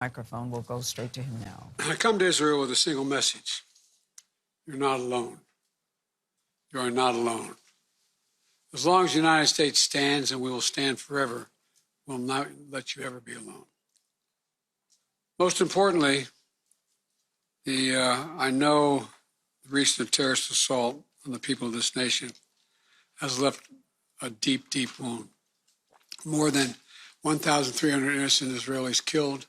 Microphone will go straight to him now. I come to Israel with a single message. You're not alone. You are not alone. As long as the United States stands, and we will stand forever, we'll not let you ever be alone. Most importantly, I know the recent terrorist assault on the people of this nation has left a deep, deep wound. More than 1,300 innocent Israelis killed,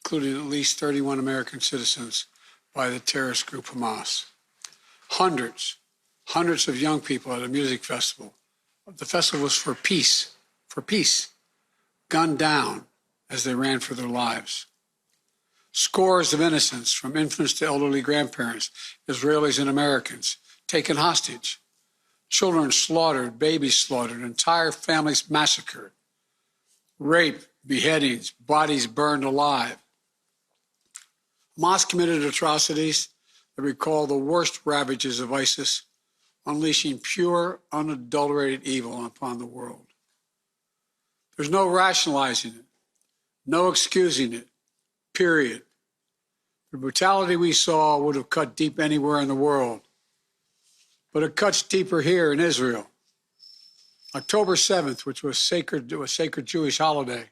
including at least 31 American citizens by the terrorist group Hamas. Hundreds of young people at a music festival. The festival was for peace, gunned down as they ran for their lives. Scores of innocents, from infants to elderly grandparents, Israelis and Americans, taken hostage. Children slaughtered, babies slaughtered, entire families massacred. Rape, beheadings, bodies burned alive. Hamas committed atrocities that recall the worst ravages of ISIS, unleashing pure, unadulterated evil upon the world. There's no rationalizing it, no excusing it, period. The brutality we saw would have cut deep anywhere in the world, but it cuts deeper here in Israel. October 7th, which was a sacred Jewish holiday,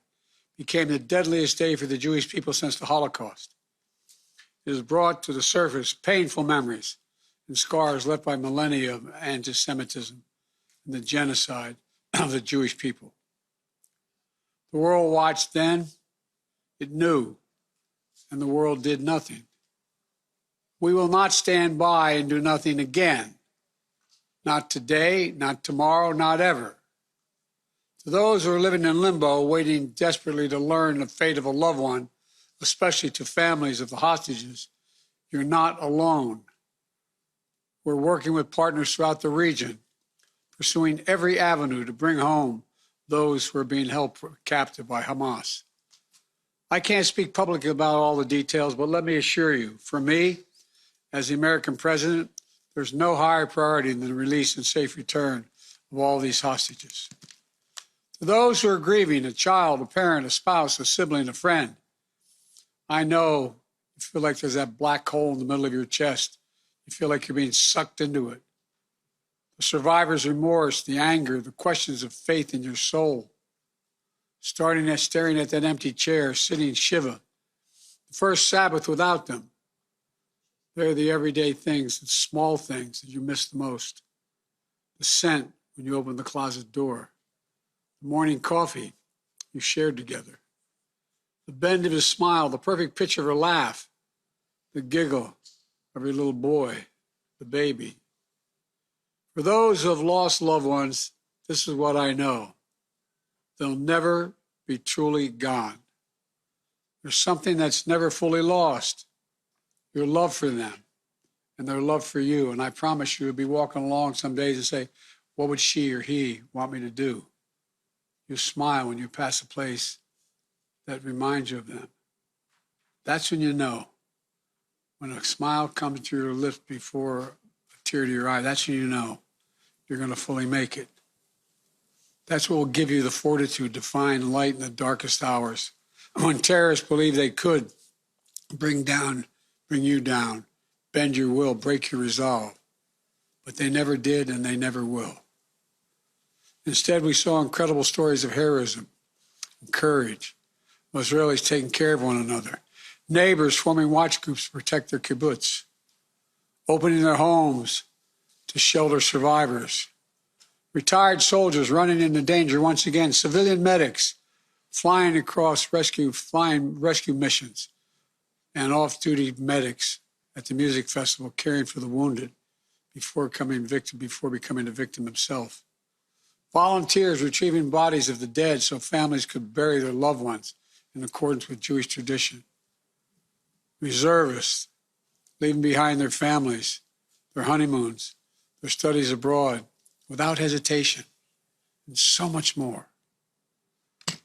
became the deadliest day for the Jewish people since the Holocaust. It has brought to the surface painful memories and scars left by millennia of anti-Semitism and the genocide of the Jewish people. The world watched then, it knew, and the world did nothing. We will not stand by and do nothing again. Not today, not tomorrow, not ever. To those who are living in limbo, waiting desperately to learn the fate of a loved one, especially to families of the hostages, you're not alone. We're working with partners throughout the region, pursuing every avenue to bring home those who are being held captive by Hamas. I can't speak publicly about all the details, but let me assure you, for me, as the American president, there's no higher priority than the release and safe return of all these hostages. To those who are grieving, a child, a parent, a spouse, a sibling, a friend, I know you feel like there's that black hole in the middle of your chest. You feel like you're being sucked into it. The survivor's remorse, the anger, the questions of faith in your soul. Staring at that empty chair, sitting Shiva. The first Sabbath without them. They're the everyday things, the small things that you miss the most. The scent when you open the closet door. The morning coffee you shared together. The bend of his smile, the perfect pitch of her laugh, the giggle of your little boy, the baby. For those who have lost loved ones, this is what I know. They'll never be truly gone. There's something that's never fully lost, your love for them and their love for you. And I promise you, you'll be walking along some days and say, what would she or he want me to do? You smile when you pass a place that reminds you of them. That's when you know. When a smile comes to your lips before a tear to your eye, that's when you know you're going to fully make it. That's what will give you the fortitude to find light in the darkest hours. When terrorists believe they could bring you down, bend your will, break your resolve. But they never did, and they never will. Instead, we saw incredible stories of heroism and courage. Israelis taking care of one another, neighbors forming watch groups to protect their kibbutz, opening their homes to shelter survivors, retired soldiers running into danger once again, civilian medics flying across rescue missions, and off-duty medics at the music festival caring for the wounded before becoming a victim himself. Volunteers retrieving bodies of the dead so families could bury their loved ones in accordance with Jewish tradition. Reservists leaving behind their families, their honeymoons, their studies abroad, without hesitation, and so much more. The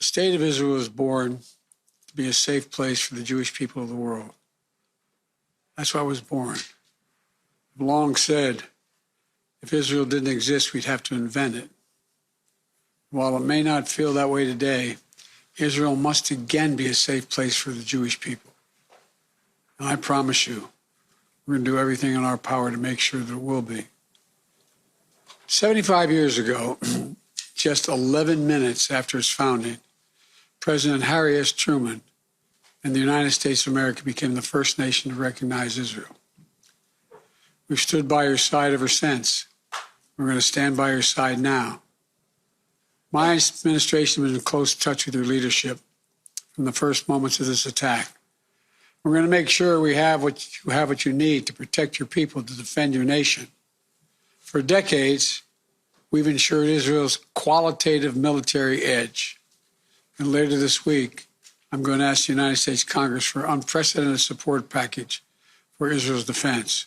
state of Israel was born to be a safe place for the Jewish people of the world. That's why I was born. I've long said, if Israel didn't exist, we'd have to invent it. While it may not feel that way today, Israel must again be a safe place for the Jewish people. And I promise you, we're going to do everything in our power to make sure that it will be. 75 years ago, just 11 minutes after its founding, President Harry S. Truman and the United States of America became the first nation to recognize Israel. We've stood by your side ever since. We're going to stand by your side now. My administration was in close touch with your leadership from the first moments of this attack. We're going to make sure we have what you need to protect your people, to defend your nation. For decades, we've ensured Israel's qualitative military edge. And later this week, I'm going to ask the United States Congress for an unprecedented support package for Israel's defense.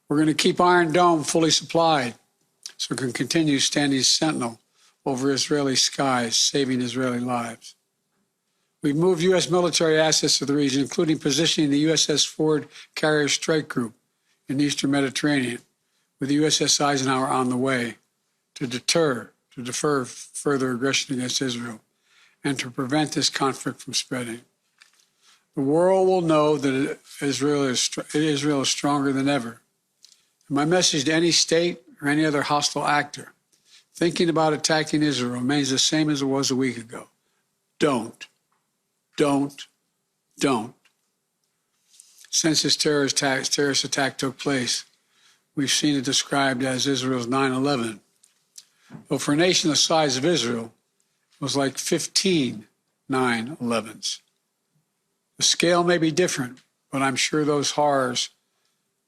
We're going to keep Iron Dome fully supplied so it can continue standing sentinel over Israeli skies, saving Israeli lives. We've moved U.S. military assets to the region, including positioning the USS Ford Carrier Strike Group in the Eastern Mediterranean, with the USS Eisenhower on the way to defer further aggression against Israel and to prevent this conflict from spreading. The world will know that Israel is stronger than ever. And my message to any state or any other hostile actor thinking about attacking Israel remains the same as it was a week ago. Don't. Since this terrorist attack took place, we've seen it described as Israel's 9/11. But for a nation the size of Israel, it was like 15 9/11s. The scale may be different, but I'm sure those horrors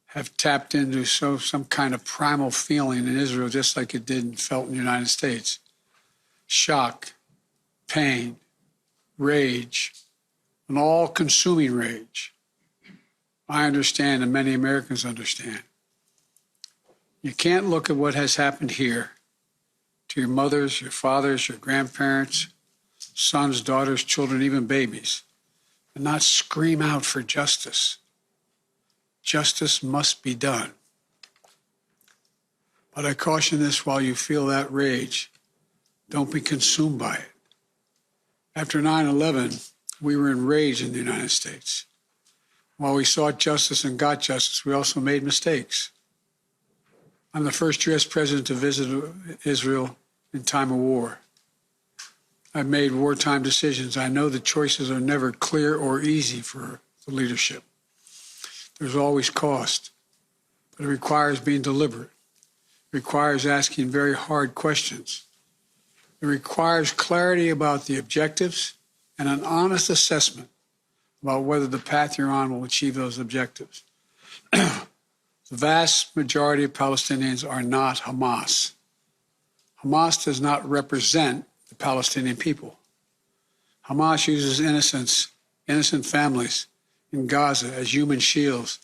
have tapped into some kind of primal feeling in Israel, just like it did and felt in the United States. Shock, pain, rage, an all-consuming rage. I understand, and many Americans understand. You can't look at what has happened here to your mothers, your fathers, your grandparents, sons, daughters, children, even babies, and not scream out for justice. Justice must be done. But I caution this: while you feel that rage, don't be consumed by it. After 9/11, we were enraged in the United States. While we sought justice and got justice, we also made mistakes. I'm the first U.S. president to visit Israel in time of war. I've made wartime decisions. I know the choices are never clear or easy for the leadership. There's always cost, but it requires being deliberate. It requires asking very hard questions. It requires clarity about the objectives and an honest assessment about whether the path you're on will achieve those objectives. The vast majority of Palestinians are not Hamas. Hamas does not represent the Palestinian people. Hamas uses innocent families in Gaza as human shields,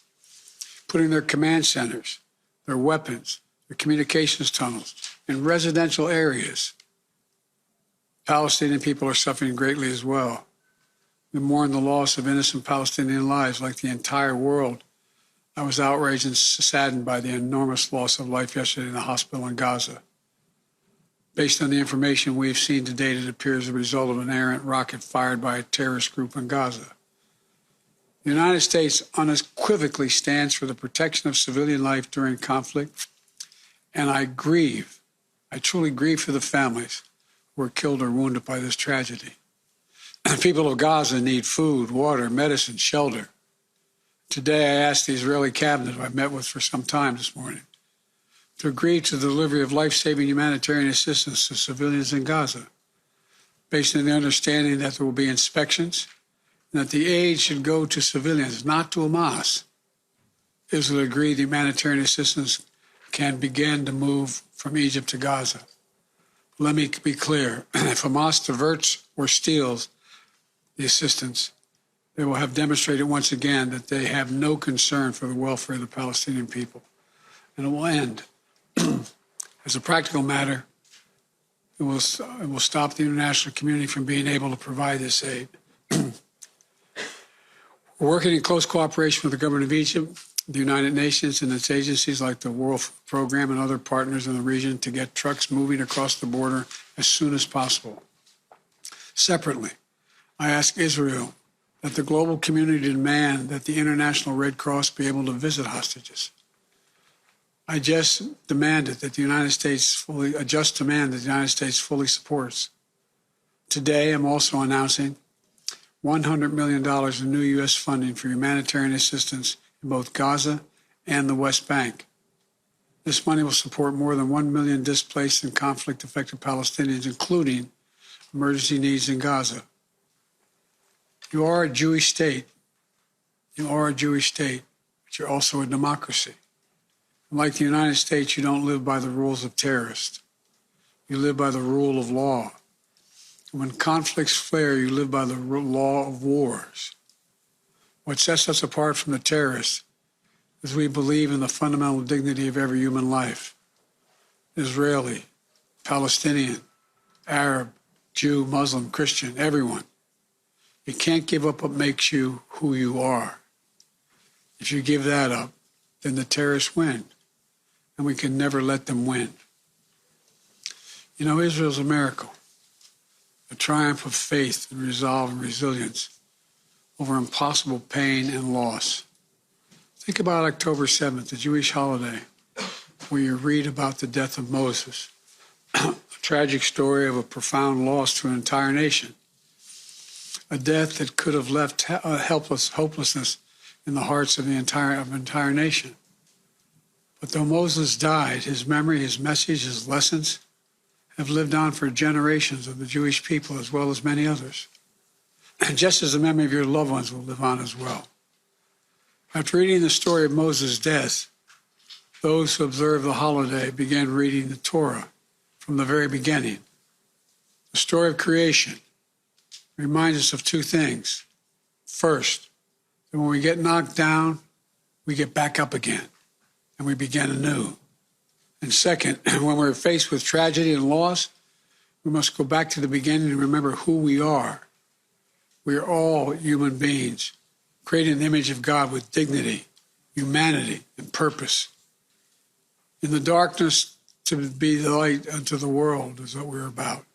putting their command centers, their weapons, their communications tunnels in residential areas. Palestinian people are suffering greatly as well. We mourn the loss of innocent Palestinian lives like the entire world. I was outraged and saddened by the enormous loss of life yesterday in the hospital in Gaza. Based on the information we've seen to date, it appears the result of an errant rocket fired by a terrorist group in Gaza. The United States unequivocally stands for the protection of civilian life during conflict, and I truly grieve for the families who were killed or wounded by this tragedy. The people of Gaza need food, water, medicine, shelter. Today, I asked the Israeli cabinet, who I met with for some time this morning, to agree to the delivery of life-saving humanitarian assistance to civilians in Gaza, based on the understanding that there will be inspections and that the aid should go to civilians, not to Hamas. Israel agreed the humanitarian assistance can begin to move from Egypt to Gaza. Let me be clear: if Hamas diverts or steals the assistance, they will have demonstrated once again that they have no concern for the welfare of the Palestinian people. And it will end. As a practical matter, it will stop the international community from being able to provide this aid. We're working in close cooperation with the government of Egypt, the United Nations, and its agencies like the World Food Program and other partners in the region to get trucks moving across the border as soon as possible. Separately, I ask Israel that the global community demand that the International Red Cross be able to visit hostages. I just demanded that the United States fully supports. Today, I'm also announcing $100 million in new U.S. funding for humanitarian assistance in both Gaza and the West Bank. This money will support more than 1 million displaced and conflict-affected Palestinians, including emergency needs in Gaza. You are a Jewish state. You are a Jewish state, but you're also a democracy. And like the United States, you don't live by the rules of terrorists. You live by the rule of law. When conflicts flare, you live by the law of wars. What sets us apart from the terrorists is we believe in the fundamental dignity of every human life. Israeli, Palestinian, Arab, Jew, Muslim, Christian, everyone. You can't give up what makes you who you are. If you give that up, then the terrorists win, and we can never let them win. You know, Israel's a miracle. A triumph of faith and resolve and resilience over impossible pain and loss. Think about October 7th, the Jewish holiday, where you read about the death of Moses, a tragic story of a profound loss to an entire nation, a death that could have left hopelessness in the hearts of the entire nation. But though Moses died, his memory, his message, his lessons have lived on for generations of the Jewish people as well as many others. And just as the memory of your loved ones will live on as well. After reading the story of Moses' death, those who observed the holiday began reading the Torah from the very beginning. The story of creation reminds us of two things. First, that when we get knocked down, we get back up again and we begin anew. And second, when we're faced with tragedy and loss, we must go back to the beginning and remember who we are. We are all human beings, created in the image of God with dignity, humanity, and purpose. In the darkness, to be the light unto the world is what we're about.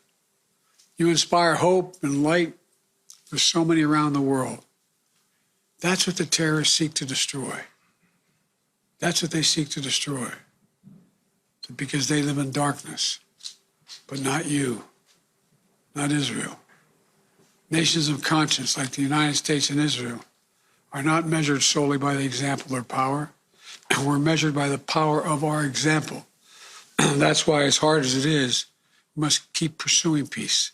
You inspire hope and light for so many around the world. That's what the terrorists seek to destroy. That's what they seek to destroy. Because they live in darkness, but not you, not Israel. Nations of conscience like the United States and Israel are not measured solely by the example or power, and we're measured by the power of our example. That's why, as hard as it is, we must keep pursuing peace.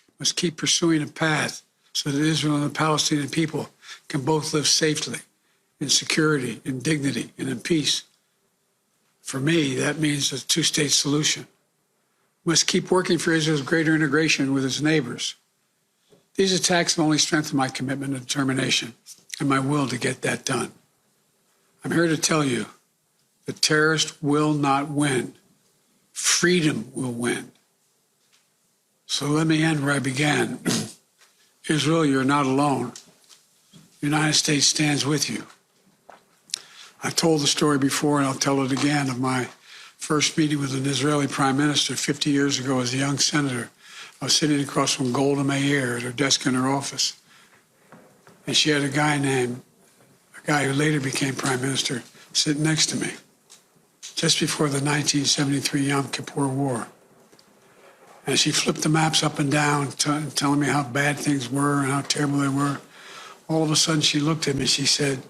We must keep pursuing a path so that Israel and the Palestinian people can both live safely, in security, in dignity, and in peace. For me, that means a two-state solution. We must keep working for Israel's greater integration with its neighbors. These attacks have only strengthened my commitment and determination and my will to get that done. I'm here to tell you, the terrorists will not win. Freedom will win. So let me end where I began. Israel, you're not alone. The United States stands with you. I've told the story before, and I'll tell it again, of my first meeting with an Israeli Prime Minister 50 years ago as a young senator. I was sitting across from Golda Meir at her desk in her office. And she had a guy who later became Prime Minister, sitting next to me, just before the 1973 Yom Kippur War. And she flipped the maps up and down, telling me how bad things were and how terrible they were. All of a sudden, she looked at me and she said,